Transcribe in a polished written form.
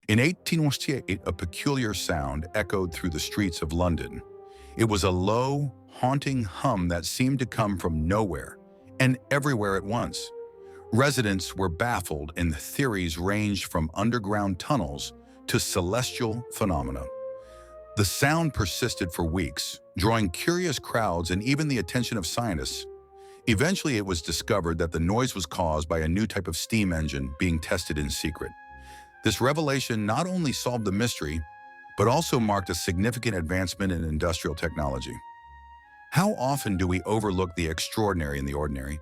In 1868, a peculiar sound echoed through the streets of London. It was a low, haunting hum that seemed to come from nowhere and everywhere at once. Residents were baffled, and the theories ranged from underground tunnels to celestial phenomena. The sound persisted for weeks, drawing curious crowds and even the attention of scientists. Eventually, it was discovered that the noise was caused by a new type of steam engine being tested in secret. This revelation not only solved the mystery, but also marked a significant advancement in industrial technology. How often do we overlook the extraordinary in the ordinary?